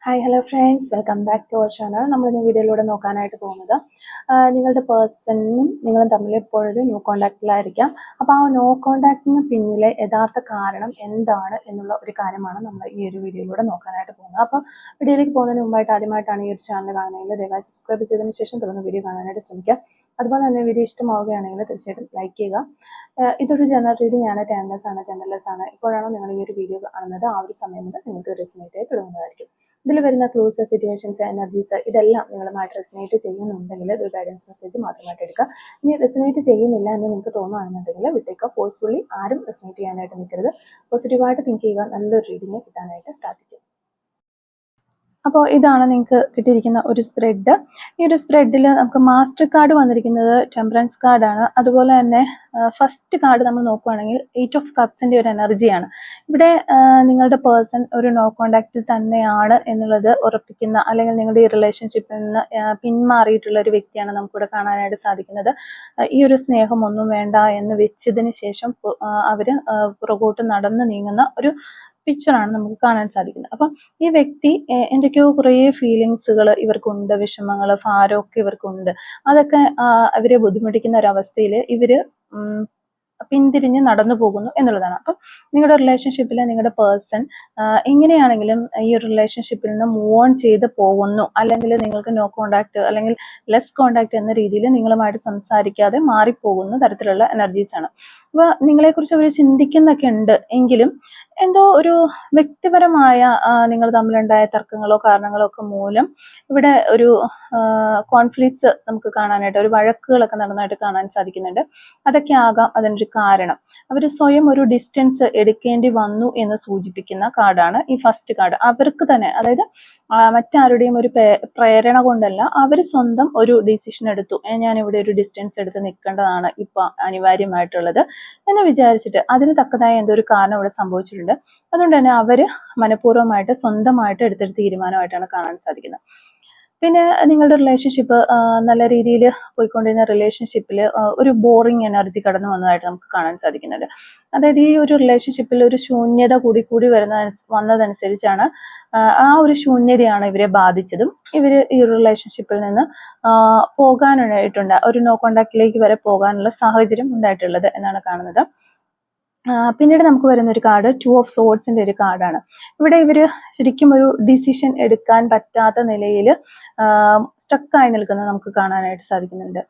Hi hello friends, welcome back to our channel. നമ്മളിന്ന് വീഡിയോയിലൂടെ നോക്കാനായിട്ട് പോകുന്നത് നിങ്ങളുടെ പേഴ്സണും നിങ്ങളും തമ്മിൽ ഇപ്പോഴൊരു നോ കോണ്ടാക്റ്റിലായിരിക്കാം. അപ്പോൾ ആ നോ കോണ്ടാക്റ്റിന് പിന്നിലെ യഥാർത്ഥ കാരണം എന്താണ് എന്നുള്ള ഒരു കാര്യമാണ് നമ്മൾ ഈ ഒരു വീഡിയോയിലൂടെ നോക്കാനായിട്ട് പോകുന്നത്. അപ്പോൾ വീഡിയോയിലേക്ക് പോകുന്നതിന് മുമ്പായിട്ട് ആദ്യമായിട്ടാണ് ഈ ഒരു ചാനൽ കാണുന്നതെങ്കിൽ ദയവായി സബ്സ്ക്രൈബ് ചെയ്തതിന് ശേഷം തുടർന്ന് വീഡിയോ കാണാനായിട്ട് ശ്രമിക്കുക. അതുപോലെ തന്നെ വീഡിയോ ഇഷ്ടമാവുകയാണെങ്കിൽ തീർച്ചയായിട്ടും ലൈക്ക് ചെയ്യുക. ഇതൊരു ജനറൽ റീഡിംഗ് ആണ്, ടൈംലെസ് ആണ്, ജനറൽലെസ് ആണ്. ഇപ്പോഴാണ് നിങ്ങൾ ഈ ഒരു വീഡിയോ കാണുന്നത്, ആ ഒരു സമയം മുതൽ നിങ്ങൾക്ക് റെസിനേറ്റ് ആയി തുടങ്ങുന്നതായിരിക്കും. ഇതിൽ വരുന്ന ക്ലൂസ്, സിറ്റുവേഷൻസ്, എനർജീസ് ഇതെല്ലാം നിങ്ങളുമായിട്ട് റെസിനേറ്റ് ചെയ്യുന്നുണ്ടെങ്കിൽ ഇതൊരു ഗൈഡൻസ് മെസ്സേജ് മാത്രമായിട്ട് എടുക്കുക. ഇനി റെസിനേറ്റ് ചെയ്യുന്നില്ല എന്ന് നിങ്ങൾക്ക് തോന്നുകയാണെന്നുണ്ടെങ്കിൽ വിട്ടേക്കുക. ഫോഴ്സ്ഫുള്ളി ആരും റെസിനേറ്റ് ചെയ്യാനായിട്ട് നിൽക്കരുത്. പോസിറ്റീവായിട്ട് തിങ്ക് ചെയ്യുക. നല്ലൊരു റീഡിങ് കിട്ടാനായിട്ട് പ്രാർത്ഥിക്കുക. അപ്പോൾ ഇതാണ് നിങ്ങൾക്ക് കിട്ടിയിരിക്കുന്ന ഒരു സ്പ്രെഡ്. ഈ ഒരു സ്പ്രെഡിൽ നമുക്ക് മാസ്റ്റർ കാർഡ് വന്നിരിക്കുന്നത് ടെമ്പറൻസ് കാർഡാണ്. അതുപോലെ തന്നെ ഫസ്റ്റ് കാർഡ് നമ്മൾ നോക്കുകയാണെങ്കിൽ 8 ഓഫ് കപ്സിൻ്റെ ഒരു എനർജിയാണ്. ഇവിടെ നിങ്ങളുടെ പേഴ്സൺ ഒരു നോ കോണ്ടാക്റ്റിൽ തന്നെയാണ് എന്നുള്ളത് ഉറപ്പിക്കുന്ന, അല്ലെങ്കിൽ നിങ്ങളുടെ ഈ റിലേഷൻഷിപ്പിൽ നിന്ന് പിന്മാറിയിട്ടുള്ള ഒരു വ്യക്തിയാണ് നമുക്കിവിടെ കാണാനായിട്ട് സാധിക്കുന്നത്. ഈ ഒരു സ്നേഹം ഒന്നും വേണ്ട എന്ന് വെച്ചതിന് ശേഷം അവർ പുറകോട്ട് നടന്നു നീങ്ങുന്ന ഒരു പിക്ചറാണ് നമുക്ക് കാണാൻ സാധിക്കുന്നത്. അപ്പം ഈ വ്യക്തി എന്തൊക്കെയോ കുറേ ഫീലിങ്സുകൾ ഇവർക്കുണ്ട്, വിഷമങ്ങൾ, ഭാരമൊക്കെ ഇവർക്കുണ്ട്. അതൊക്കെ അവരെ ബുദ്ധിമുട്ടിക്കുന്ന ഒരവസ്ഥയിൽ ഇവര് പിന്തിരിഞ്ഞ് നടന്നു പോകുന്നു എന്നുള്ളതാണ്. അപ്പം നിങ്ങളുടെ റിലേഷൻഷിപ്പിൽ നിങ്ങളുടെ പേഴ്സൺ എങ്ങനെയാണെങ്കിലും ഈ ഒരു റിലേഷൻഷിപ്പിൽ നിന്ന് മൂവ് ഓൺ ചെയ്ത് പോകുന്നു, അല്ലെങ്കിൽ നിങ്ങൾക്ക് നോ കോണ്ടാക്ട് അല്ലെങ്കിൽ ലെസ് കോണ്ടാക്ട് എന്ന രീതിയിൽ നിങ്ങളുമായിട്ട് സംസാരിക്കാതെ മാറിപ്പോകുന്ന തരത്തിലുള്ള എനർജീസാണ്. അപ്പോൾ നിങ്ങളെക്കുറിച്ച് അവർ ചിന്തിക്കുന്നൊക്കെ ഉണ്ട്, എങ്കിലും എന്തോ ഒരു വ്യക്തിപരമായ നിങ്ങൾ തമ്മിലുണ്ടായ തർക്കങ്ങളോ കാരണങ്ങളോ ഒക്കെ മൂലം ഇവിടെ ഒരു കോൺഫ്ലിക്ട്സ് നമുക്ക് കാണാനായിട്ട്, ഒരു വഴക്കുകളൊക്കെ നടന്നായിട്ട് കാണാൻ സാധിക്കുന്നുണ്ട്. അതൊക്കെ ആകാം അതിനൊരു കാരണം. അവർ സ്വയം ഒരു ഡിസ്റ്റൻസ് എടുക്കേണ്ടി വന്നു എന്ന് സൂചിപ്പിക്കുന്ന കാർഡാണ് ഈ ഫസ്റ്റ് കാർഡ്. അവർക്ക് തന്നെ, അതായത് മറ്റാരുടെയും ഒരു പ്രേരണ കൊണ്ടല്ല, അവർ സ്വന്തം ഒരു ഡിസിഷൻ എടുത്തു, ഞാൻ ഇവിടെ ഒരു ഡിസ്റ്റൻസ് എടുത്ത് നിൽക്കേണ്ടതാണ് ഇപ്പൊ അനിവാര്യമായിട്ടുള്ളത് എന്ന് വിചാരിച്ചിട്ട് അതിന് തക്കതായ എന്തോ ഒരു കാരണം ഇവിടെ സംഭവിച്ചിട്ടുണ്ട്. അതുകൊണ്ട് തന്നെ അവര് മനഃപൂർവ്വമായിട്ട് സ്വന്തമായിട്ട് എടുത്തൊരു തീരുമാനമായിട്ടാണ് കാണാൻ സാധിക്കുന്നത്. പിന്നെ നിങ്ങളുടെ റിലേഷൻഷിപ്പ് നല്ല രീതിയിൽ പോയിക്കൊണ്ടിരുന്ന റിലേഷൻഷിപ്പിൽ ഒരു ബോറിങ് എനർജി കടന്നു വന്നതായിട്ട് നമുക്ക് കാണാൻ സാധിക്കുന്നുണ്ട്. അതായത് ഈ ഒരു റിലേഷൻഷിപ്പിൽ ഒരു ശൂന്യത കൂടി വന്നതനുസരിച്ചാണ് ആ ഒരു ശൂന്യതയാണ് ഇവരെ ബാധിച്ചതും ഇവര് ഈ റിലേഷൻഷിപ്പിൽ നിന്ന് പോകാനായിട്ടുണ്ട്, ഒരു നോ കോണ്ടാക്റ്റിലേക്ക് വരെ പോകാനുള്ള സാഹചര്യം ഉണ്ടായിട്ടുള്ളത് എന്നാണ് കാണുന്നത്. പിന്നീട് നമുക്ക് വരുന്ന ഒരു കാർഡ് 2 ഓഫ് സോർഡ്സിന്റെ ഒരു കാർഡാണ്. ഇവിടെ ഇവര് ശരിക്കും ഒരു ഡിസിഷൻ എടുക്കാൻ പറ്റാത്ത നിലയിൽ സ്റ്റക്കായി നിൽക്കുന്നത് നമുക്ക് കാണാനായിട്ട് സാധിക്കുന്നുണ്ട്.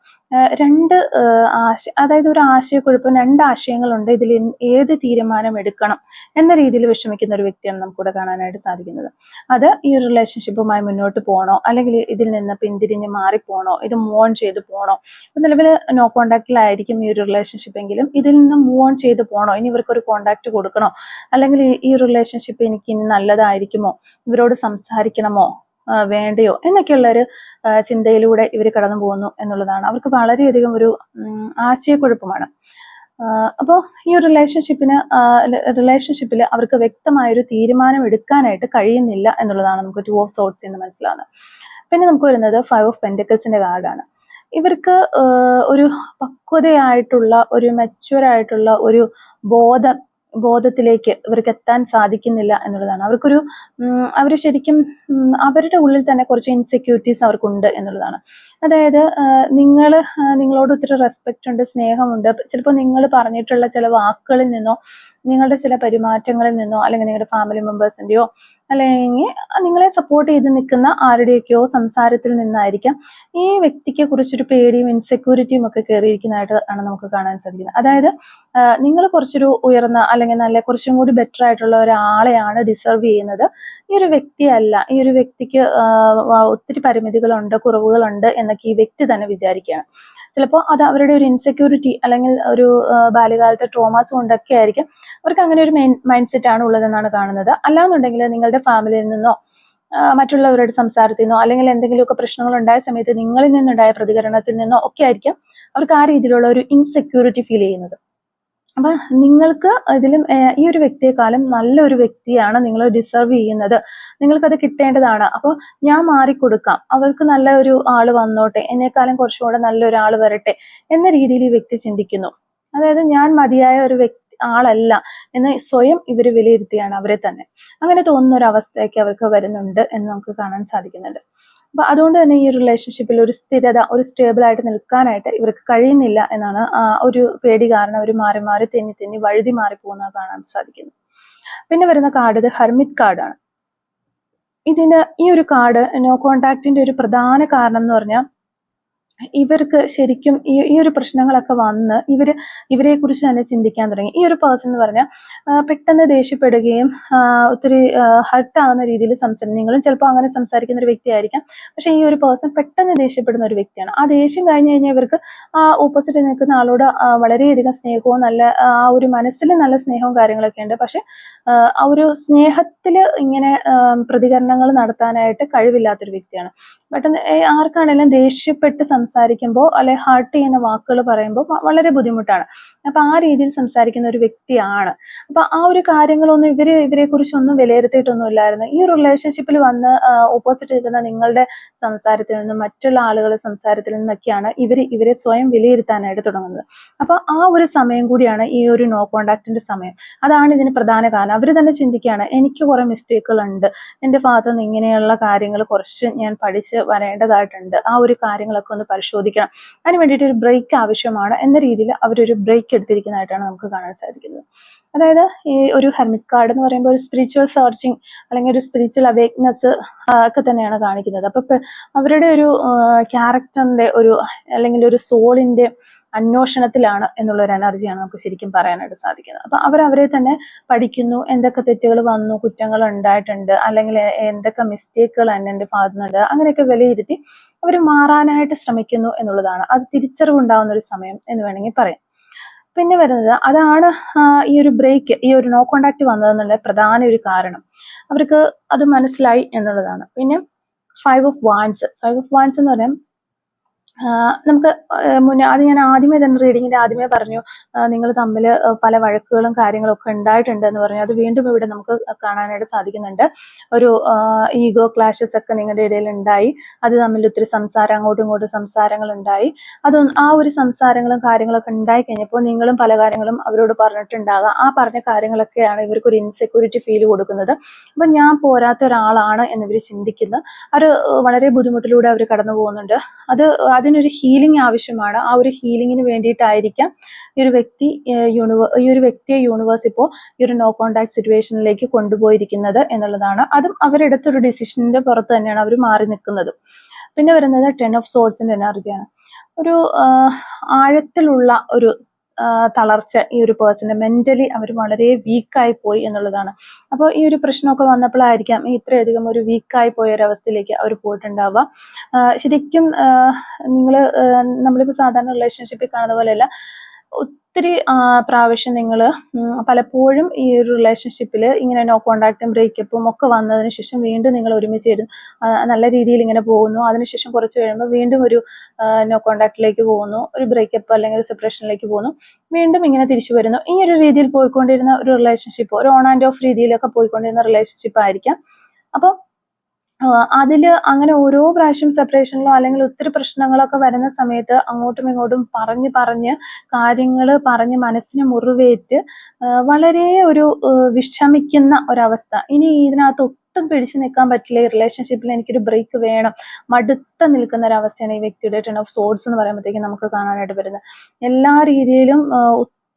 അതായത് ഒരു ആശയക്കുഴപ്പം, 2 ആശയങ്ങളുണ്ട്, ഇതിൽ ഏത് തീരുമാനം എടുക്കണം എന്ന രീതിയിൽ വിഷമിക്കുന്ന ഒരു വ്യക്തിയാണ് നമുക്കിവിടെ കാണാനായിട്ട് സാധിക്കുന്നത്. അത് ഈ ഒരു റിലേഷൻഷിപ്പുമായി മുന്നോട്ട് പോകണോ, അല്ലെങ്കിൽ ഇതിൽ നിന്ന് പിന്തിരിഞ്ഞ് മാറിപ്പോണോ, ഇത് മൂവ് ഓൺ ചെയ്ത് പോകണോ. ഇപ്പൊ നിലവിൽ നോ കോണ്ടാക്റ്റിലായിരിക്കും ഈ ഒരു റിലേഷൻഷിപ്പ് എങ്കിലും ഇതിൽ നിന്ന് മൂവ് ഓൺ ചെയ്ത് പോകണോ, ഇനി ഇവർക്കൊരു കോണ്ടാക്ട് കൊടുക്കണോ, അല്ലെങ്കിൽ ഈ റിലേഷൻഷിപ്പ് എനിക്ക് ഇനി നല്ലതായിരിക്കുമോ, ഇവരോട് സംസാരിക്കണമോ വേണ്ടയോ എന്നൊക്കെയുള്ള ഒരു ചിന്തയിലൂടെ ഇവർ കടന്നു പോകുന്നു എന്നുള്ളതാണ്. അവർക്ക് വളരെയധികം ഒരു ആശയക്കുഴപ്പമാണ്. അപ്പോൾ ഈ ഒരു റിലേഷൻഷിപ്പിൽ അവർക്ക് വ്യക്തമായൊരു തീരുമാനം എടുക്കാനായിട്ട് കഴിയുന്നില്ല എന്നുള്ളതാണ് നമുക്ക് 2 ഓഫ് സോർഡ്സ് എന്ന് മനസ്സിലാവുന്നത്. പിന്നെ നമുക്ക് വരുന്നത് 5 ഓഫ് പെന്റക്കിൾസിന്റെ കാർഡാണ്. ഇവർക്ക് ഒരു പക്വതയായിട്ടുള്ള, ഒരു മെച്യൂറായിട്ടുള്ള ഒരു ബോധത്തിലേക്ക് ഇവർക്ക് എത്താൻ സാധിക്കുന്നില്ല എന്നുള്ളതാണ്. അവർക്കൊരു അവർ ശരിക്കും അവരുടെ ഉള്ളിൽ തന്നെ കുറച്ച് ഇൻസെക്യൂരിറ്റീസ് അവർക്കുണ്ട് എന്നുള്ളതാണ്. അതായത് നിങ്ങളോട് ഒത്തിരി റെസ്പെക്റ്റ് ഉണ്ട്, സ്നേഹമുണ്ട്. ചിലപ്പോൾ നിങ്ങൾ പറഞ്ഞിട്ടുള്ള ചില വാക്കുകളിൽ നിന്നോ, നിങ്ങളുടെ ചില പെരുമാറ്റങ്ങളിൽ നിന്നോ, അല്ലെങ്കിൽ നിങ്ങളുടെ ഫാമിലി മെമ്പേഴ്സിന്റെയോ, അല്ലെങ്കിൽ നിങ്ങളെ സപ്പോർട്ട് ചെയ്ത് നിൽക്കുന്ന ആരുടെയൊക്കെയോ സംസാരത്തിൽ നിന്നായിരിക്കാം ഈ വ്യക്തിക്ക് കുറിച്ചൊരു പേടിയും ഇൻസെക്യൂരിറ്റിയും ഒക്കെ കയറിയിരിക്കുന്നതായിട്ട് ആണ് നമുക്ക് കാണാൻ സാധിക്കുന്നത്. അതായത് നിങ്ങൾ കുറച്ചൊരു ഉയർന്ന, അല്ലെങ്കിൽ നല്ല കുറച്ചും കൂടി ബെറ്റർ ആയിട്ടുള്ള ഒരാളെയാണ് ഡിസർവ് ചെയ്യുന്നത്, ഈ ഒരു വ്യക്തിയല്ല. ഈ ഒരു വ്യക്തിക്ക് ഒത്തിരി പരിമിതികളുണ്ട്, കുറവുകളുണ്ട് എന്നൊക്കെ ഈ വ്യക്തി തന്നെ വിചാരിക്കുകയാണ്. ചിലപ്പോൾ അത് അവരുടെ ഒരു ഇൻസെക്യൂരിറ്റി അല്ലെങ്കിൽ ഒരു ബാല്യകാലത്തെ ട്രോമാസ് കൊണ്ടൊക്കെ ആയിരിക്കും അവർക്ക് അങ്ങനെ ഒരു മൈൻഡ് സെറ്റ് ആണ് ഉള്ളതെന്നാണ് കാണുന്നത്. അല്ലാന്നുണ്ടെങ്കിൽ നിങ്ങളുടെ ഫാമിലിയിൽ നിന്നോ മറ്റുള്ളവരുടെ സംസാരത്തിൽ നിന്നോ, അല്ലെങ്കിൽ എന്തെങ്കിലുമൊക്കെ പ്രശ്നങ്ങൾ ഉണ്ടായ സമയത്ത് നിങ്ങളിൽ നിന്നുണ്ടായ പ്രതികരണത്തിൽ നിന്നോ ഒക്കെ ആയിരിക്കും അവർക്ക് ആ രീതിയിലുള്ള ഒരു ഇൻസെക്യൂരിറ്റി ഫീൽ ചെയ്യുന്നത്. അപ്പൊ നിങ്ങൾക്ക് ഇതിലും ഈ ഒരു വ്യക്തിയെക്കാളും നല്ലൊരു വ്യക്തിയാണ് നിങ്ങൾ ഡിസർവ് ചെയ്യുന്നത്, നിങ്ങൾക്കത് കിട്ടേണ്ടതാണ്. അപ്പോൾ ഞാൻ മാറിക്കൊടുക്കാം, അവർക്ക് നല്ല ഒരു ആള് വന്നോട്ടെ, എന്നെക്കാളും കുറച്ചുകൂടെ നല്ലൊരാൾ വരട്ടെ എന്ന രീതിയിൽ ഈ വ്യക്തി ചിന്തിക്കുന്നു. അതായത് ഞാൻ മതിയായ ഒരു ആളല്ല എന്ന് സ്വയം ഇവർ വിലയിരുത്തിയാണ് അവരെ തന്നെ. അങ്ങനെ തോന്നുന്ന ഒരു അവസ്ഥയൊക്കെ അവർക്ക് വരുന്നുണ്ട് എന്ന് നമുക്ക് കാണാൻ സാധിക്കുന്നുണ്ട്. അപ്പൊ അതുകൊണ്ട് തന്നെ ഈ റിലേഷൻഷിപ്പിൽ ഒരു സ്ഥിരത, ഒരു സ്റ്റേബിൾ ആയിട്ട് നിൽക്കാനായിട്ട് ഇവർക്ക് കഴിയുന്നില്ല എന്നാണ് ഒരു പേടി കാരണം അവർ മാറി മാറി തെന്നി തെന്നി വഴുതി മാറി പോകുന്നത് കാണാൻ സാധിക്കുന്നു. പിന്നെ വരുന്ന കാർഡ് ഇത് ഹെർമിറ്റ് കാർഡാണ്. ഇതിന് ഈ ഒരു കാർഡ് നോ കോണ്ടാക്റ്റിന്റെ ഒരു പ്രധാന കാരണം എന്ന് പറഞ്ഞാൽ ഇവർക്ക് ശരിക്കും ഈ ഒരു പ്രശ്നങ്ങളൊക്കെ വന്ന് ഇവരെ കുറിച്ച് തന്നെ ചിന്തിക്കാൻ തുടങ്ങി. ഈ ഒരു പേഴ്സൺ എന്ന് പറഞ്ഞാൽ പെട്ടെന്ന് ദേഷ്യപ്പെടുകയും ഒത്തിരി ഹർട്ട് ആകുന്ന രീതിയിൽ നിങ്ങളും ചിലപ്പോൾ അങ്ങനെ സംസാരിക്കുന്ന ഒരു വ്യക്തിയായിരിക്കാം. പക്ഷെ ഈ ഒരു പേഴ്സൺ പെട്ടെന്ന് ദേഷ്യപ്പെടുന്ന ഒരു വ്യക്തിയാണ്. ആ ദേഷ്യം കഴിഞ്ഞ് കഴിഞ്ഞാൽ ഇവർക്ക് ആ ഓപ്പോസിറ്റ് നിൽക്കുന്ന ആളോട് വളരെയധികം സ്നേഹവും ആ ഒരു മനസ്സിൽ നല്ല സ്നേഹവും കാര്യങ്ങളൊക്കെ ഉണ്ട്. പക്ഷെ ആ ഒരു സ്നേഹത്തിൽ ഇങ്ങനെ പ്രതികരണങ്ങൾ നടത്താനായിട്ട് കഴിവില്ലാത്തൊരു വ്യക്തിയാണ്. പെട്ടെന്ന് ആർക്കാണെങ്കിലും ദേഷ്യപ്പെട്ട് സംസാരിക്കുമ്പോൾ അല്ലെ ഹർട്ട് ചെയ്യുന്ന വാക്കുകൾ പറയുമ്പോൾ വളരെ ബുദ്ധിമുട്ടാണ്. അപ്പൊ ആ രീതിയിൽ സംസാരിക്കുന്ന ഒരു വ്യക്തിയാണ്. അപ്പൊ ആ ഒരു കാര്യങ്ങളൊന്നും ഇവരെ കുറിച്ചൊന്നും വിലയിരുത്തിയിട്ടൊന്നും ഇല്ലായിരുന്നു. ഈ റിലേഷൻഷിപ്പിൽ വന്ന് ഓപ്പോസിറ്റ് നിൽക്കുന്ന നിങ്ങളുടെ സംസാരത്തിൽ നിന്നും മറ്റുള്ള ആളുകളുടെ സംസാരത്തിൽ നിന്നൊക്കെയാണ് ഇവരെ സ്വയം വിലയിരുത്താനായിട്ട് തുടങ്ങുന്നത്. അപ്പൊ ആ ഒരു സമയം കൂടിയാണ് ഈ ഒരു നോ കോണ്ടാക്റ്റിന്റെ സമയം. അതാണ് ഇതിന് പ്രധാന കാരണം. അവർ തന്നെ ചിന്തിക്കുകയാണ്, എനിക്ക് കുറെ മിസ്റ്റേക്കുകൾ ഉണ്ട്, എന്റെ ഭാഗത്ത് നിന്ന് ഇങ്ങനെയുള്ള കാര്യങ്ങൾ കുറച്ച് ഞാൻ പഠിച്ച് വരേണ്ടതായിട്ടുണ്ട്, ആ ഒരു കാര്യങ്ങളൊക്കെ ഒന്ന് പരിശോധിക്കണം, അതിന് വേണ്ടിയിട്ട് ഒരു ബ്രേക്ക് ആവശ്യമാണ് എന്ന രീതിയിൽ അവരൊരു ബ്രേക്ക് എടുത്തിരിക്കുന്നതായിട്ടാണ് നമുക്ക് കാണാൻ സാധിക്കുന്നത്. അതായത് ഈ ഒരു ഹെർമിറ്റ് കാർഡ് എന്ന് പറയുമ്പോൾ ഒരു സ്പിരിച്വൽ സെർച്ചിങ് അല്ലെങ്കിൽ ഒരു സ്പിരിച്വൽ അവേക്നെസ് ഒക്കെ തന്നെയാണ് കാണിക്കുന്നത്. അപ്പൊ അവരുടെ ഒരു ക്യാരക്ടറിന്റെ ഒരു അല്ലെങ്കിൽ ഒരു സോളിന്റെ അന്വേഷണത്തിലാണ് എന്നുള്ള ഒരു എനർജിയാണ് നമുക്ക് ശരിക്കും പറയാനായിട്ട് സാധിക്കുന്നത്. അപ്പൊ അവരെ തന്നെ പഠിക്കുന്നു, എന്തൊക്കെ തെറ്റുകൾ വന്നു, കുറ്റങ്ങൾ ഉണ്ടായിട്ടുണ്ട്, അല്ലെങ്കിൽ എന്തൊക്കെ മിസ്റ്റേക്കുകൾ എന്റെ ഭാഗത്തുനിന്നുണ്ട്, അങ്ങനെയൊക്കെ വിലയിരുത്തി അവർ മാറാനായിട്ട് ശ്രമിക്കുന്നു എന്നുള്ളതാണ്. അത് തിരിച്ചറിവുണ്ടാവുന്ന ഒരു സമയം എന്ന് വേണമെങ്കിൽ പറയാം. പിന്നെ വരുന്നത് അതാണ് ഈ ഒരു ബ്രേക്ക്, ഈ ഒരു നോ കോണ്ടാക്ട് വന്നതെന്നുള്ള പ്രധാന ഒരു കാരണം. അവർക്ക് അത് മനസ്സിലായി എന്നുള്ളതാണ്. പിന്നെ 5 ഓഫ് വാൻഡ്സ് എന്ന് പറയാൻ നമുക്ക് അത് ഞാൻ ആദ്യമേ തന്നെ റീഡിങ്ങിന്റെ ആദ്യമേ പറഞ്ഞു, നിങ്ങൾ തമ്മിൽ പല വഴക്കുകളും കാര്യങ്ങളും ഒക്കെ ഉണ്ടായിട്ടുണ്ട് എന്ന് പറഞ്ഞു. അത് വീണ്ടും ഇവിടെ നമുക്ക് കാണാനായിട്ട് സാധിക്കുന്നുണ്ട്. ഒരു ഈഗോ ക്ലാഷസ് ഒക്കെ നിങ്ങളുടെ ഇടയിൽ ഉണ്ടായി, അത് തമ്മിൽ ഒത്തിരി അങ്ങോട്ടും ഇങ്ങോട്ടും സംസാരങ്ങൾ ഉണ്ടായി. ആ ഒരു സംസാരങ്ങളും കാര്യങ്ങളൊക്കെ ഉണ്ടായി കഴിഞ്ഞപ്പോൾ നിങ്ങളും പല കാര്യങ്ങളും അവരോട് പറഞ്ഞിട്ടുണ്ടാകാം. ആ പറഞ്ഞ കാര്യങ്ങളൊക്കെയാണ് ഇവർക്കൊരു ഇൻസെക്യൂരിറ്റി ഫീൽ കൊടുക്കുന്നത്. അപ്പൊ ഞാൻ പോരാത്ത ഒരാളാണ് എന്നിവർ ചിന്തിക്കുന്നു. അത് വളരെ ബുദ്ധിമുട്ടിലൂടെ അവർ കടന്നു പോകുന്നുണ്ട്. അതിനൊരു ഹീലിംഗ് ആവശ്യമാണ്. ആ ഒരു ഹീലിംഗിന് വേണ്ടിയിട്ടായിരിക്കാം ഈ ഒരു വ്യക്തിയെ യൂണിവേഴ്സ് ഇപ്പോൾ ഈ ഒരു നോ കോണ്ടാക്ട് സിറ്റുവേഷനിലേക്ക് കൊണ്ടുപോയിരിക്കുന്നത് എന്നുള്ളതാണ്. അതും അവരെടുത്തൊരു ഡിസിഷന്റെ പുറത്ത് തന്നെയാണ് അവർ മാറി നിൽക്കുന്നത്. പിന്നെ വരുന്നത് 10 ഓഫ് സോർഡ്സിന്റെ എനർജിയാണ്. ഒരു ആഴത്തിലുള്ള ഒരു തളർച്ച ഈ ഒരു പേഴ്സണ്, മെന്റലി അവർ വളരെ വീക്കായി പോയി എന്നുള്ളതാണ്. അപ്പോൾ ഈ ഒരു പ്രശ്നമൊക്കെ വന്നപ്പോഴായിരിക്കാം ഇത്രയധികം ഒരു വീക്കായി പോയ ഒരു അവസ്ഥയിലേക്ക് അവർ പോയിട്ടുണ്ടാവുക. ശരിക്കും നമ്മളിപ്പോൾ സാധാരണ റിലേഷൻഷിപ്പിൽ കാണുന്ന പോലെയല്ല, ഒത്തിരി പ്രാവശ്യം നിങ്ങൾ പലപ്പോഴും ഈ ഒരു റിലേഷൻഷിപ്പിൽ ഇങ്ങനെ നോ കോണ്ടാക്റ്റും ബ്രേക്കപ്പും ഒക്കെ വന്നതിന് ശേഷം വീണ്ടും നിങ്ങൾ ഒരുമിച്ച് ചേരും, നല്ല രീതിയിൽ ഇങ്ങനെ പോകുന്നു. അതിനുശേഷം കുറച്ച് കഴിയുമ്പോൾ വീണ്ടും ഒരു നോ കോണ്ടാക്റ്റിലേക്ക് പോകുന്നു, ഒരു ബ്രേക്കപ്പ് അല്ലെങ്കിൽ ഒരു സെപ്പറേഷനിലേക്ക് പോകുന്നു, വീണ്ടും ഇങ്ങനെ തിരിച്ചു വരുന്നു. ഈ ഒരു രീതിയിൽ പോയിക്കൊണ്ടിരുന്ന ഒരു റിലേഷൻഷിപ്പ്, ഒരു ഓൺ ആൻഡ് ഓഫ് രീതിയിലൊക്കെ പോയിക്കൊണ്ടിരുന്ന റിലേഷൻഷിപ്പ് ആയിരിക്കാം. അപ്പോൾ അതില് അങ്ങനെ ഓരോ പ്രാവശ്യം സെപ്പറേഷനിലോ അല്ലെങ്കിൽ ഒത്തിരി പ്രശ്നങ്ങളൊക്കെ വരുന്ന സമയത്ത് അങ്ങോട്ടും ഇങ്ങോട്ടും പറഞ്ഞ് കാര്യങ്ങൾ പറഞ്ഞ് മനസ്സിന് മുറിവേറ്റ് വളരെ ഒരു വിഷമിക്കുന്ന ഒരവസ്ഥ. ഇനി ഇതിനകത്ത് ഒട്ടും പിടിച്ചു നിൽക്കാൻ പറ്റില്ല, ഈ റിലേഷൻഷിപ്പിൽ എനിക്കൊരു ബ്രേക്ക് വേണം, മടുത്ത നിൽക്കുന്ന ഒരു അവസ്ഥയാണ് ഈ വ്യക്തിയുടെ 10 ഓഫ് സോർഡ്സ് എന്ന് പറയുമ്പോഴത്തേക്കും നമുക്ക് കാണാനായിട്ട് വരുന്നത്. എല്ലാ രീതിയിലും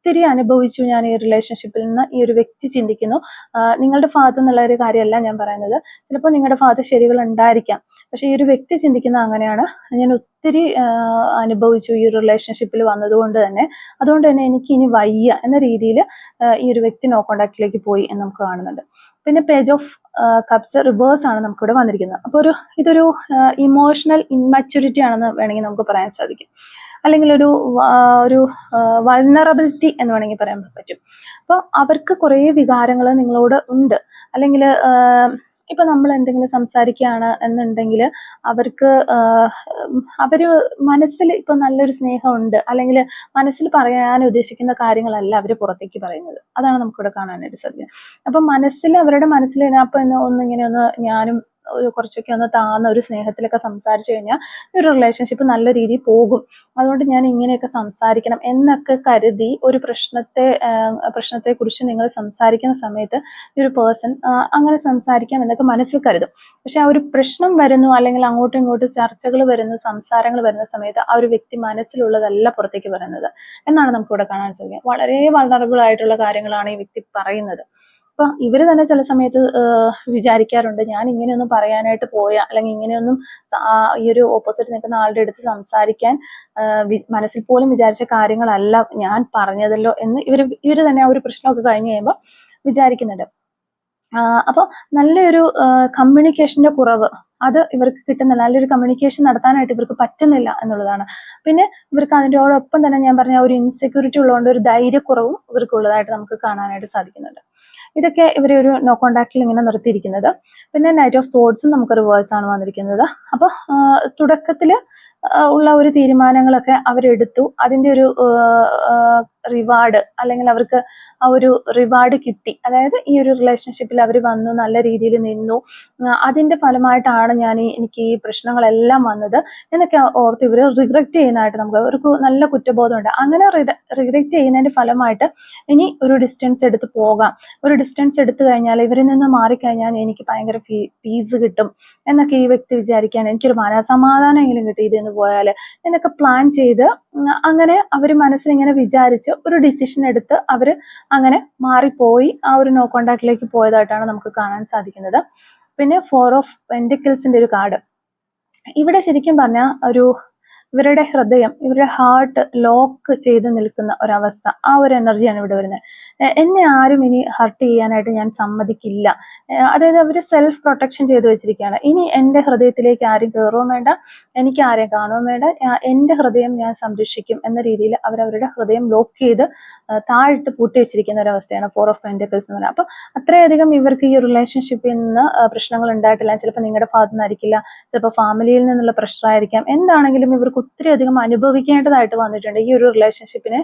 ഒത്തിരി അനുഭവിച്ചു ഞാൻ ഈ റിലേഷൻഷിപ്പിൽ നിന്ന് ഈ ഒരു വ്യക്തി ചിന്തിക്കുന്നു. നിങ്ങളുടെ ഭാഗത്തു നിന്നുള്ള ഒരു കാര്യമല്ല ഞാൻ പറയുന്നത്, ചിലപ്പോൾ നിങ്ങളുടെ ഭാഗത്ത് ശരികൾ ഉണ്ടായിരിക്കാം, പക്ഷെ ഈ ഒരു വ്യക്തി ചിന്തിക്കുന്ന അങ്ങനെയാണ്. ഞാൻ ഒത്തിരി അനുഭവിച്ചു ഈ ഒരു റിലേഷൻഷിപ്പിൽ വന്നതുകൊണ്ട് തന്നെ, അതുകൊണ്ട് തന്നെ എനിക്ക് ഇനി വയ്യ എന്ന രീതിയിൽ ഈ ഒരു വ്യക്തി നോ കോണ്ടാക്റ്റിലേക്ക് പോയി എന്ന് നമുക്ക് കാണുന്നുണ്ട്. പിന്നെ പേജ് ഓഫ് കപ്സ് റിവേഴ്സ് ആണ് നമുക്കിവിടെ വന്നിരിക്കുന്നത്. അപ്പോൾ ഇതൊരു ഇമോഷണൽ ഇൻമാച്യൂരിറ്റി ആണെന്ന് വേണമെങ്കിൽ നമുക്ക് പറയാൻ സാധിക്കും, അല്ലെങ്കിൽ ഒരു വൾനറബിലിറ്റി എന്ന് വേണമെങ്കിൽ പറയാൻ പറ്റും. അപ്പോൾ അവർക്ക് കുറേ വികാരങ്ങൾ നിങ്ങളോട് ഉണ്ട്, അല്ലെങ്കിൽ ഇപ്പൊ നമ്മൾ എന്തെങ്കിലും സംസാരിക്കുകയാണ് എന്നുണ്ടെങ്കിൽ അവർക്ക് മനസ്സിൽ ഇപ്പൊ നല്ലൊരു സ്നേഹമുണ്ട്, അല്ലെങ്കിൽ മനസ്സിൽ പറയാൻ ഉദ്ദേശിക്കുന്ന കാര്യങ്ങളല്ല അവർ പുറത്തേക്ക് പറയുന്നത്. അതാണ് നമുക്കിവിടെ കാണാനായിട്ട് സാധിക്കുന്നത്. അപ്പൊ അവരുടെ മനസ്സിൽ അപ്പൊ ഒന്നിങ്ങനെ ഞാനും കുറച്ചൊക്കെ ഒന്ന് താന്ന ഒരു സ്നേഹത്തിലൊക്കെ സംസാരിച്ചു കഴിഞ്ഞാൽ ഒരു റിലേഷൻഷിപ്പ് നല്ല രീതിയിൽ പോകും. അതുകൊണ്ട് ഞാൻ ഇങ്ങനെയൊക്കെ സംസാരിക്കണം എന്നൊക്കെ കരുതി ഒരു പ്രശ്നത്തെ കുറിച്ച് നിങ്ങൾ സംസാരിക്കുന്ന സമയത്ത് ഈ ഒരു പേഴ്സൺ അങ്ങനെ സംസാരിക്കാം എന്നൊക്കെ മനസ്സിൽ കരുതും. പക്ഷെ ആ ഒരു പ്രശ്നം വരുന്നു, അല്ലെങ്കിൽ അങ്ങോട്ടും ഇങ്ങോട്ടും ചർച്ചകൾ വരുന്നു, സംസാരങ്ങൾ വരുന്ന സമയത്ത് ആ ഒരു വ്യക്തി മനസ്സിലുള്ളതല്ല പുറത്തേക്ക് പറയുന്നത് എന്നാണ് നമുക്കിവിടെ കാണാൻ സാധിക്കുക. വളരെ വൾണറബിൾ ആയിട്ടുള്ള കാര്യങ്ങളാണ് ഈ വ്യക്തി പറയുന്നത്. അപ്പൊ ഇവര് തന്നെ ചില സമയത്ത് വിചാരിക്കാറുണ്ട്, ഞാൻ ഇങ്ങനെയൊന്നും പറയാനായിട്ട് പോയാ, അല്ലെങ്കിൽ ഇങ്ങനെയൊന്നും ഈ ഒരു ഓപ്പോസിറ്റ് നിൽക്കുന്ന ആളുടെ അടുത്ത് സംസാരിക്കാൻ മനസ്സിൽ പോലും വിചാരിച്ച കാര്യങ്ങളല്ല ഞാൻ പറഞ്ഞതല്ലോ എന്ന് ഇവര് തന്നെ ആ ഒരു പ്രശ്നമൊക്കെ കഴിഞ്ഞ് കഴിയുമ്പോൾ വിചാരിക്കുന്നുണ്ട്. അപ്പോൾ നല്ലൊരു കമ്മ്യൂണിക്കേഷന്റെ കുറവ് അത് ഇവർക്ക് കിട്ടുന്നില്ല. നല്ലൊരു കമ്മ്യൂണിക്കേഷൻ നടത്താനായിട്ട് ഇവർക്ക് പറ്റുന്നില്ല എന്നുള്ളതാണ്. പിന്നെ ഇവർക്ക് അതിൻ്റെയോടൊപ്പം തന്നെ ഞാൻ പറഞ്ഞ ഒരു ഇൻസെക്യൂരിറ്റി ഉള്ളതുകൊണ്ട് ഒരു ധൈര്യക്കുറവും ഇവർക്ക് ഉള്ളതായിട്ട് നമുക്ക് കാണാനായിട്ട് സാധിക്കുന്നുണ്ട്. ഇതൊക്കെ ഇവരെ ഒരു നോ കോണ്ടാക്റ്റിൽ ഇങ്ങനെ നിർത്തിയിരിക്കുന്നത്. പിന്നെ നൈറ്റ് ഓഫ് സോഡ്സും നമുക്ക് റിവേഴ്സ് ആണ് വന്നിരിക്കുന്നത്. അപ്പോൾ തുടക്കത്തിൽ ഉള്ള ഒരു തീരുമാനങ്ങളൊക്കെ അവരെടുത്തു, അതിൻ്റെ ഒരു റിവാർഡ് അല്ലെങ്കിൽ അവർക്ക് ആ ഒരു റിവാർഡ് കിട്ടി. അതായത് ഈ ഒരു റിലേഷൻഷിപ്പിൽ അവർ വന്നു, നല്ല രീതിയിൽ നിന്നു, അതിന്റെ ഫലമായിട്ടാണ് എനിക്ക് ഈ പ്രശ്നങ്ങളെല്ലാം വന്നത് എന്നൊക്കെ ഓർത്ത് ഇവർ റിഗ്രറ്റ് ചെയ്യുന്നതായിട്ട് നമുക്ക് ഒരു നല്ല കുറ്റബോധമുണ്ട്. അങ്ങനെ റിഗ്രറ്റ് ചെയ്യുന്നതിന്റെ ഫലമായിട്ട് ഇനി ഒരു ഡിസ്റ്റൻസ് എടുത്ത് പോകാം. ഒരു ഡിസ്റ്റൻസ് എടുത്തു കഴിഞ്ഞാൽ ഇവരിൽ നിന്ന് മാറിക്കഴിഞ്ഞാൽ എനിക്ക് ഭയങ്കര പീസ് കിട്ടും എന്നൊക്കെ ഈ വ്യക്തി വിചാരിക്കാൻ, എനിക്കൊരു മനസമാധാനമെങ്കിലും കിട്ടി ഇതിന്ന് പോയാൽ എന്നൊക്കെ പ്ലാൻ ചെയ്ത് അങ്ങനെ അവർ മനസ്സിലിങ്ങനെ വിചാരിച്ച് ഒരു ഡിസിഷൻ എടുത്ത് അവർ അങ്ങനെ മാറിപ്പോയി ആ ഒരു നോ കോണ്ടാക്റ്റിലേക്ക് പോയതായിട്ടാണ് നമുക്ക് കാണാൻ സാധിക്കുന്നത്. പിന്നെ 4 ഓഫ് പെന്റിക്കിൾസിന്റെ ഒരു കാർഡ് ഇവിടെ ശരിക്കും പറഞ്ഞാൽ ഇവരുടെ ഹൃദയം, ഇവരുടെ ഹാർട്ട് ലോക്ക് ചെയ്ത് നിൽക്കുന്ന ഒരവസ്ഥ, ആ ഒരു എനർജിയാണ് ഇവിടെ വരുന്നത്. എന്നെ ആരും ഇനി ഹർട്ട് ചെയ്യാനായിട്ട് ഞാൻ സമ്മതിക്കില്ല. അതായത് അവർ സെൽഫ് പ്രൊട്ടക്ഷൻ ചെയ്ത് വെച്ചിരിക്കുകയാണ്. ഇനി എൻ്റെ ഹൃദയത്തിലേക്ക് ആരും കയറുകയും വേണ്ട, എനിക്ക് ആരെയും കാണുകയും വേണ്ട, എൻ്റെ ഹൃദയം ഞാൻ സംരക്ഷിക്കും എന്ന രീതിയിൽ അവരവരുടെ ഹൃദയം ലോക്ക് ചെയ്ത് താഴിട്ട് പൂട്ടി വെച്ചിരിക്കുന്ന ഒരവസ്ഥയാണ് 4 ഓഫ് പെന്റിക്കിൾസ് എന്ന് പറയുന്നത്. അപ്പൊ അത്രയധികം ഇവർക്ക് ഈ റിലേഷൻഷിപ്പിൽ നിന്ന് പ്രശ്നങ്ങൾ ഉണ്ടായിട്ടില്ല. ചിലപ്പോൾ നിങ്ങളുടെ ഭാഗത്തു നിന്നായിരിക്കില്ല, ചിലപ്പോൾ ഫാമിലിയിൽ നിന്നുള്ള പ്രഷർ ആയിരിക്കാം. എന്താണെങ്കിലും ഇവർക്ക് ഒത്തിരി അധികം അനുഭവിക്കേണ്ടതായിട്ട് വന്നിട്ടുണ്ട് ഈ ഒരു റിലേഷൻഷിപ്പിനെ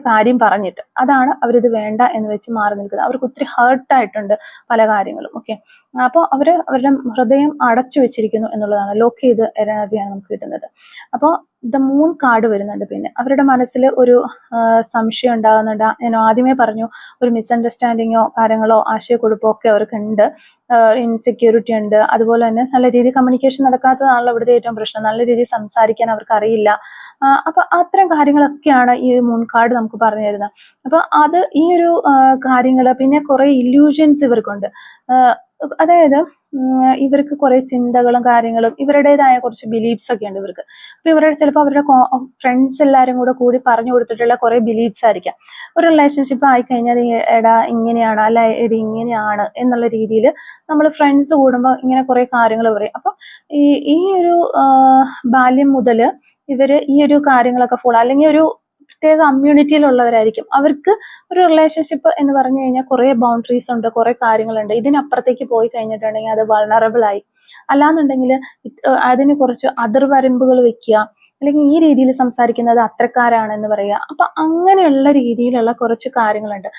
കാര്യം പറഞ്ഞിട്ട്. അതാണ് അവരിത് വേണ്ട എന്ന് വെച്ച് മാറി നിൽക്കുന്നത്. അവർക്ക് ഒത്തിരി ഹേർട്ടായിട്ടുണ്ട് പല കാര്യങ്ങളും. ഓക്കെ, അപ്പോൾ അവരുടെ ഹൃദയം അടച്ചു വെച്ചിരിക്കുന്നു എന്നുള്ളതാണ്, ലോക്ക് ചെയ്ത് എനർജിയാണ് നമുക്ക് കിട്ടുന്നത്. അപ്പോൾ ദ മൂൺ കാർഡ് വരുന്നുണ്ട്. പിന്നെ അവരുടെ മനസ്സിൽ ഒരു സംശയം ഉണ്ടാകുന്നുണ്ട്. ഞാൻ ആദ്യമേ പറഞ്ഞു, ഒരു മിസ്അണ്ടർസ്റ്റാൻഡിങ്ങോ കാര്യങ്ങളോ ആശയക്കുഴപ്പമോ ഒക്കെ അവർക്കുണ്ട്, ഇൻസെക്യൂരിറ്റി ഉണ്ട്. അതുപോലെ തന്നെ നല്ല രീതിയിൽ കമ്മ്യൂണിക്കേഷൻ നടക്കാത്തതാണല്ലോ ഇവിടുത്തെ ഏറ്റവും പ്രശ്നം. നല്ല രീതിയിൽ സംസാരിക്കാൻ അവർക്ക് അറിയില്ല. അപ്പൊ അത്തരം കാര്യങ്ങളൊക്കെയാണ് ഈ മൂൺ കാർഡ് നമുക്ക് പറഞ്ഞു തരുന്നത്. അപ്പൊ അത് ഈ ഒരു കാര്യങ്ങള്, പിന്നെ കുറെ ഇല്യൂഷൻസ് ഇവർക്കുണ്ട്. അതായത് ഇവർക്ക് കുറെ ചിന്തകളും കാര്യങ്ങളും ഇവരുടേതായ കുറച്ച് ബിലീഫ്സ് ഒക്കെ ഉണ്ട് ഇവർക്ക്. അപ്പൊ ചിലപ്പോൾ അവരുടെ ഫ്രണ്ട്സ് എല്ലാവരും കൂടി പറഞ്ഞു കൊടുത്തിട്ടുള്ള കുറെ ബിലീഫ്സ് ആയിരിക്കാം. ഒരു റിലേഷൻഷിപ്പ് ആയിക്കഴിഞ്ഞാൽ എടാ ഇങ്ങനെയാണ്, അല്ല ഇത് ഇങ്ങനെയാണ് എന്നുള്ള രീതിയിൽ നമ്മൾ ഫ്രണ്ട്സ് കൂടുമ്പോൾ ഇങ്ങനെ കുറെ കാര്യങ്ങൾ പറയും. അപ്പൊ ഈ ഒരു ബാല്യം മുതൽ ഇവര് ഈ ഒരു കാര്യങ്ങളൊക്കെ ഫോളോ, അല്ലെങ്കിൽ ഒരു പ്രത്യേക കമ്മ്യൂണിറ്റിയിലുള്ളവരായിരിക്കും. അവർക്ക് ഒരു റിലേഷൻഷിപ്പ് എന്ന് പറഞ്ഞു കഴിഞ്ഞാൽ കുറെ ബൗണ്ടറീസ് ഉണ്ട്, കുറെ കാര്യങ്ങളുണ്ട്. ഇതിനപ്പുറത്തേക്ക് പോയി കഴിഞ്ഞിട്ടുണ്ടെങ്കിൽ അത് വൾണറബിൾ ആയി. അല്ലാന്നുണ്ടെങ്കിൽ അതിന് കുറച്ച് അതിർവരമ്പുകൾ വെക്കുക, അല്ലെങ്കിൽ ഈ രീതിയിൽ സംസാരിക്കുന്നത് അത്രക്കാരാണെന്ന് പറയുക. അപ്പൊ അങ്ങനെയുള്ള രീതിയിലുള്ള കുറച്ച് കാര്യങ്ങളുണ്ട്.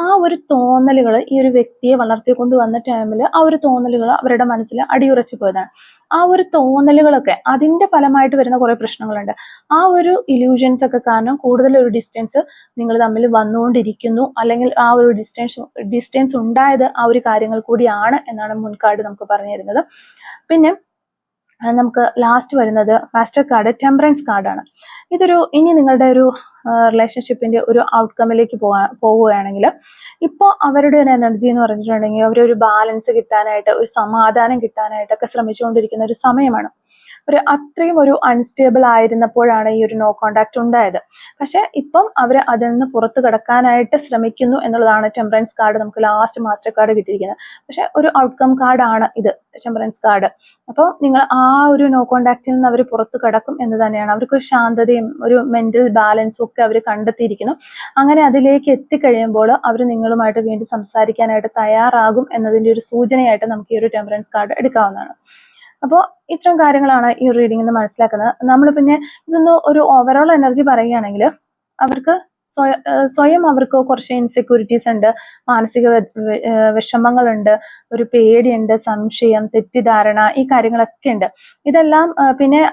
ആ ഒരു തോന്നലുകൾ ഈ ഒരു വ്യക്തിയെ വളർത്തിക്കൊണ്ട് വന്ന ടൈമിൽ ആ ഒരു തോന്നലുകൾ അവരുടെ മനസ്സിൽ അടിയുറച്ചു പോയതാണ്. ആ ഒരു തോന്നലുകളൊക്കെ അതിന്റെ ഫലമായിട്ട് വരുന്ന കുറെ പ്രശ്നങ്ങളുണ്ട്. ആ ഒരു ഇല്യൂഷൻസ് ഒക്കെ കാരണം കൂടുതൽ ഒരു ഡിസ്റ്റൻസ് നിങ്ങൾ തമ്മിൽ വന്നുകൊണ്ടിരിക്കുന്നു, അല്ലെങ്കിൽ ആ ഒരു ഡിസ്റ്റൻസ് ഉണ്ടായത് ആ ഒരു കാര്യങ്ങൾ കൂടിയാണ് എന്നാണ് മുൻകാർഡ് നമുക്ക് പറഞ്ഞു തരുന്നത്. പിന്നെ നമുക്ക് ലാസ്റ്റ് വരുന്നത് മാസ്റ്റർ കാർഡ്, ടെമ്പറൻസ് കാർഡാണ്. ഇനി നിങ്ങളുടെ ഒരു റിലേഷൻഷിപ്പിന്റെ ഒരു ഔട്ട്കമ്മിലേക്ക് പോവുകയാണെങ്കിൽ, ഇപ്പോൾ അവരുടെ ഒരു എനർജി എന്ന് പറഞ്ഞിട്ടുണ്ടെങ്കിൽ അവരൊരു ബാലൻസ് കിട്ടാനായിട്ട്, ഒരു സമാധാനം കിട്ടാനായിട്ടൊക്കെ ശ്രമിച്ചുകൊണ്ടിരിക്കുന്ന ഒരു സമയമാണ്. അത്രയും ഒരു അൺസ്റ്റേബിൾ ആയിരുന്നപ്പോഴാണ് ഈ ഒരു നോ കോണ്ടാക്ട് ഉണ്ടായത്. പക്ഷെ ഇപ്പം അവർ അതിൽ നിന്ന് പുറത്തു കടക്കാനായിട്ട് ശ്രമിക്കുന്നു എന്നുള്ളതാണ് ടെമ്പറൻസ് കാർഡ് നമുക്ക് ലാസ്റ്റ് മാസ്റ്റർ കാർഡ് കിട്ടിയിരിക്കുന്നത്. പക്ഷെ ഒരു ഔട്ട്കം കാർഡാണ് ഇത്, ടെമ്പറൻസ് കാർഡ്. അപ്പോൾ നിങ്ങൾ ആ ഒരു നോ കോണ്ടാക്റ്റിൽ നിന്ന് അവർ പുറത്തു കടക്കും എന്ന് തന്നെയാണ്. അവർക്കൊരു ശാന്തതയും ഒരു മെന്റൽ ബാലൻസും ഒക്കെ അവർ കണ്ടെത്തിയിരിക്കുന്നു. അങ്ങനെ അതിലേക്ക് എത്തിക്കഴിയുമ്പോൾ അവർ നിങ്ങളുമായിട്ട് വീണ്ടും സംസാരിക്കാനായിട്ട് തയ്യാറാകും എന്നതിന്റെ ഒരു സൂചനയായിട്ട് നമുക്ക് ഈ ഒരു ടെമ്പറൻസ് കാർഡ് എടുക്കാവുന്നതാണ്. അപ്പോൾ ഇത്തരം കാര്യങ്ങളാണ് ഈ റീഡിംഗ് നിന്ന് മനസ്സിലാക്കുന്നത്. നമ്മൾ പിന്നെ ഇതൊന്ന് ഒരു ഓവറോൾ എനർജി പറയുകയാണെങ്കിൽ, അവർക്ക് സ്വയം അവർക്ക് കുറച്ച് ഇൻസെക്യൂരിറ്റീസ് ഉണ്ട്, മാനസിക വിഷമങ്ങളുണ്ട്, ഒരു പേടിയുണ്ട്, സംശയം, തെറ്റിദ്ധാരണ, ഈ കാര്യങ്ങളൊക്കെ ഉണ്ട്. ഇതെല്ലാം പിന്നെ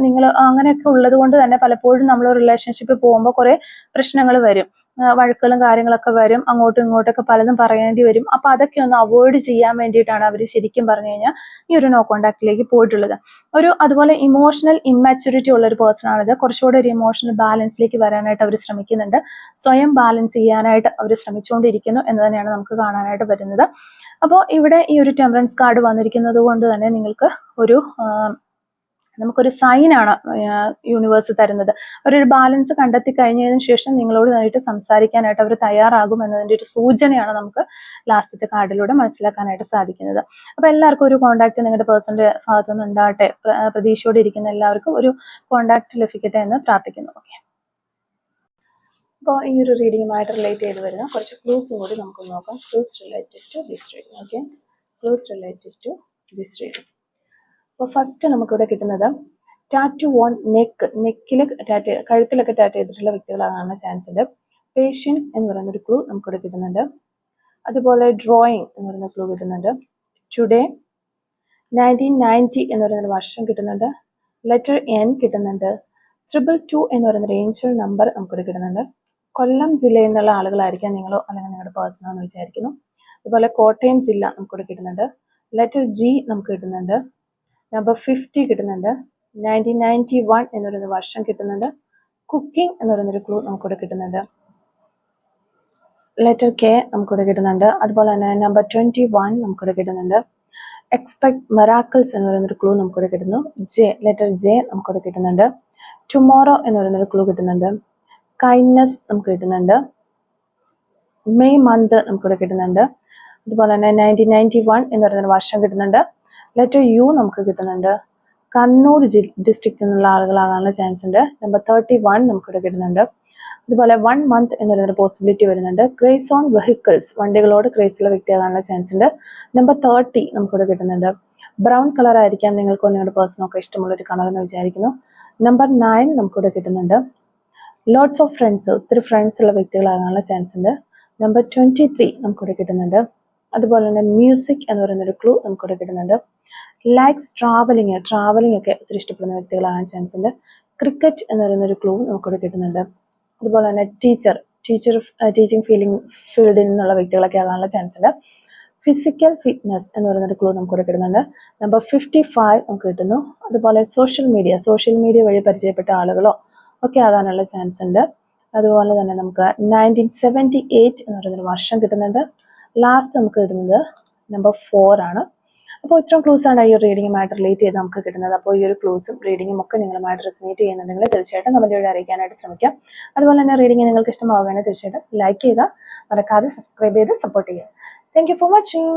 നിങ്ങൾ അങ്ങനെയൊക്കെ ഉള്ളത് കൊണ്ട് തന്നെ പലപ്പോഴും നമ്മൾ റിലേഷൻഷിപ്പിൽ പോകുമ്പോൾ കുറെ പ്രശ്നങ്ങൾ വരും, വഴക്കുകളും കാര്യങ്ങളൊക്കെ വരും, അങ്ങോട്ടും ഇങ്ങോട്ടൊക്കെ പലതും പറയേണ്ടി വരും. അപ്പൊ അതൊക്കെ ഒന്ന് അവോയ്ഡ് ചെയ്യാൻ വേണ്ടിയിട്ടാണ് അവർ ശരിക്കും പറഞ്ഞു കഴിഞ്ഞാൽ ഈ ഒരു നോ കോണ്ടാക്റ്റിലേക്ക് പോയിട്ടുള്ളത്. അതുപോലെ ഇമോഷണൽ ഇമ്മാച്യൂരിറ്റി ഉള്ള ഒരു പേഴ്സൺ ആണിത്. കുറച്ചുകൂടെ ഒരു ഇമോഷണൽ ബാലൻസിലേക്ക് വരാനായിട്ട് അവർ ശ്രമിക്കുന്നുണ്ട്, സ്വയം ബാലൻസ് ചെയ്യാനായിട്ട് അവർ ശ്രമിച്ചുകൊണ്ടിരിക്കുന്നു എന്ന് തന്നെയാണ് നമുക്ക് കാണാനായിട്ട് പറ്റുന്നത്. അപ്പോൾ ഇവിടെ ഈ ഒരു ടെമ്പറൻസ് കാർഡ് വന്നിരിക്കുന്നത് കൊണ്ട് തന്നെ നിങ്ങൾക്ക് നമുക്കൊരു സൈനാണ് യൂണിവേഴ്സ് തരുന്നത്. ഒരു ബാലൻസ് കണ്ടെത്തി കഴിഞ്ഞതിന് ശേഷം നിങ്ങളോട് നേരിട്ട് സംസാരിക്കാനായിട്ട് അവർ തയ്യാറാകും എന്നതിൻ്റെ ഒരു സൂചനയാണ് നമുക്ക് ലാസ്റ്റത്തെ കാർഡിലൂടെ മനസ്സിലാക്കാനായിട്ട് സാധിക്കുന്നത്. അപ്പോൾ എല്ലാവർക്കും ഒരു കോണ്ടാക്ട് നിങ്ങളുടെ പേഴ്സന്റെ ഭാഗത്തുനിന്ന് ഉണ്ടാകട്ടെ. പ്രതീക്ഷയോടെ ഇരിക്കുന്ന എല്ലാവർക്കും ഒരു കോണ്ടാക്ട് ലഭിക്കട്ടെ എന്ന് പ്രാർത്ഥിക്കുന്നു. ഓക്കെ, അപ്പോൾ ഈ ഒരു റീഡിങ്ങുമായിട്ട് റിലേറ്റ് ചെയ്ത് വരുന്ന കുറച്ച് ക്ലൂസും കൂടി നമുക്ക് നോക്കാം. Clues related to this reading. Okay, clues related to this reading. അപ്പോൾ ഫസ്റ്റ് നമുക്കിവിടെ കിട്ടുന്നത് ടാറ്റു ഓൺ നെക്കിൽ കഴുത്തിലൊക്കെ ടാറ്റു ചെയ്തിട്ടുള്ള വ്യക്തികളാകാനുള്ള ചാൻസ് ഉണ്ട്. പേഷ്യൻസ് എന്ന് പറയുന്ന ഒരു ക്ലൂ നമുക്കിവിടെ കിട്ടുന്നുണ്ട്. അതുപോലെ ഡ്രോയിങ് എന്ന് പറയുന്ന ക്ലൂ കിട്ടുന്നുണ്ട്. ടുഡേ, 1990 എന്ന് പറയുന്ന വർഷം കിട്ടുന്നുണ്ട്. ലെറ്റർ എൻ കിട്ടുന്നുണ്ട്. 222 എന്ന് പറയുന്ന ഏഞ്ചൽ നമ്പർ നമുക്കിവിടെ കിട്ടുന്നുണ്ട്. കൊല്ലം ജില്ലയിൽ നിന്നുള്ള ആളുകളായിരിക്കാം നിങ്ങളോ അല്ലെങ്കിൽ നിങ്ങളുടെ പേഴ്സണോ എന്ന് വിചാരിക്കുന്നു. അതുപോലെ കോട്ടയം ജില്ല നമുക്കിവിടെ കിട്ടുന്നുണ്ട്. ലെറ്റർ ജി നമുക്ക് കിട്ടുന്നുണ്ട്. നമ്പർ 50 കിട്ടുന്നുണ്ട്. 1991 എന്ന് പറയുന്ന വർഷം കിട്ടുന്നുണ്ട്. കുക്കിംഗ് എന്ന് പറയുന്നൊരു ക്ലൂ നമുക്കിവിടെ കിട്ടുന്നുണ്ട്. ലെറ്റർ കെ നമുക്കിവിടെ കിട്ടുന്നുണ്ട്. അതുപോലെ തന്നെ നമ്പർ 21 നമുക്കിവിടെ കിട്ടുന്നുണ്ട്. എക്സ്പെക്ട് മെറാക്കിൾസ് എന്ന് പറയുന്നൊരു ക്ലൂ നമുക്കിവിടെ കിട്ടുന്നു. ലെറ്റർ ജെ നമുക്കിവിടെ കിട്ടുന്നുണ്ട്. ടുമോറോ എന്ന് പറയുന്നൊരു ക്ലൂ കിട്ടുന്നുണ്ട്. കൈൻഡ്നെസ് നമുക്ക് കിട്ടുന്നുണ്ട്. മെയ് മന്ത് നമുക്കിവിടെ കിട്ടുന്നുണ്ട്. അതുപോലെ തന്നെ 1991 എന്ന് പറയുന്ന വർഷം കിട്ടുന്നുണ്ട്. ലെറ്റർ യു നമുക്ക് കിട്ടുന്നുണ്ട്. കണ്ണൂർ ഡിസ്ട്രിക്റ്റിൽ നിന്നുള്ള ആളുകളാകാനുള്ള ചാൻസ് ഉണ്ട്. നമ്പർ 31 നമുക്കിവിടെ കിട്ടുന്നുണ്ട്. അതുപോലെ 1 മന്ത് എന്ന് പറയുന്നൊരു പോസിബിലിറ്റി വരുന്നുണ്ട്. ക്രേസ് ഓൺ വെഹിക്കിൾസ്, വണ്ടികളോട് ക്രേസ് ഉള്ള വ്യക്തിയാകാനുള്ള ചാൻസ് ഉണ്ട്. നമ്പർ 30 നമുക്കിവിടെ കിട്ടുന്നുണ്ട്. ബ്രൗൺ കളർ ആയിരിക്കാം നിങ്ങൾക്കോ നിങ്ങളുടെ പേഴ്സണൊക്കെ ഇഷ്ടമുള്ളൊരു കളർ എന്ന് വിചാരിക്കുന്നു. നമ്പർ 9 നമുക്കിവിടെ കിട്ടുന്നുണ്ട്. ലോട്ട്സ് ഓഫ് ഫ്രണ്ട്സ്, ഒത്തിരി ഫ്രണ്ട്സ് ഉള്ള വ്യക്തികളാകാനുള്ള ചാൻസ് ഉണ്ട്. നമ്പർ 23 നമുക്കിവിടെ കിട്ടുന്നുണ്ട്. അതുപോലെ തന്നെ മ്യൂസിക് എന്ന് പറയുന്നൊരു ക്ലൂ നമുക്കിവിടെ കിട്ടുന്നുണ്ട്. ലൈക്സ് ട്രാവലിംഗ് ഒക്കെ ഒത്തിരി ഇഷ്ടപ്പെടുന്ന വ്യക്തികളാകാൻ ചാൻസ് ഉണ്ട്. ക്രിക്കറ്റ് എന്ന് പറയുന്നൊരു ക്ലൂ നമുക്കിവിടെ കിട്ടുന്നുണ്ട്. അതുപോലെ തന്നെ ടീച്ചിങ് ഫീൽഡിൽ നിന്നുള്ള വ്യക്തികളൊക്കെ ആകാനുള്ള ചാൻസ് ഉണ്ട്. ഫിസിക്കൽ ഫിറ്റ്നസ് എന്ന് പറയുന്നൊരു ക്ലൂ നമുക്കിവിടെ കിട്ടുന്നുണ്ട്. നമ്പർ 55 നമുക്ക് കിട്ടുന്നു. അതുപോലെ സോഷ്യൽ മീഡിയ വഴി പരിചയപ്പെട്ട ആളുകളോ ഒക്കെ ആകാനുള്ള ചാൻസ് ഉണ്ട്. അതുപോലെ തന്നെ നമുക്ക് 1978 എന്ന് പറയുന്നൊരു വർഷം കിട്ടുന്നുണ്ട്. ലാസ്റ്റ് നമുക്ക് കിട്ടുന്നത് നമ്പർ 4 ആണ്. അപ്പോൾ ഇത്രയും ക്ലൂസ് ആണ് ഈ ഒരു റീഡിങ്ങുമായിട്ട് റിലേറ്റ് ചെയ്ത് നമുക്ക് കിട്ടുന്നത്. അപ്പോൾ ഈ ഒരു ക്ലൂസും റീഡിങ്ങും ഒക്കെ നിങ്ങളുമായിട്ട് റെസനേറ്റ് ചെയ്യുന്നുണ്ടെങ്കിൽ തീർച്ചയായിട്ടും കമന്റ് വഴി അറിയിക്കാനായിട്ട് ശ്രമിക്കാം. അതുപോലെ തന്നെ റീഡിങ് നിങ്ങൾക്ക് ഇഷ്ടമാവുകയാണെങ്കിൽ തീർച്ചയായിട്ടും ലൈക്ക് ചെയ്യുക, മറക്കാതെ സബ്സ്ക്രൈബ് ചെയ്ത് സപ്പോർട്ട് ചെയ്യുക. Thank you for watching.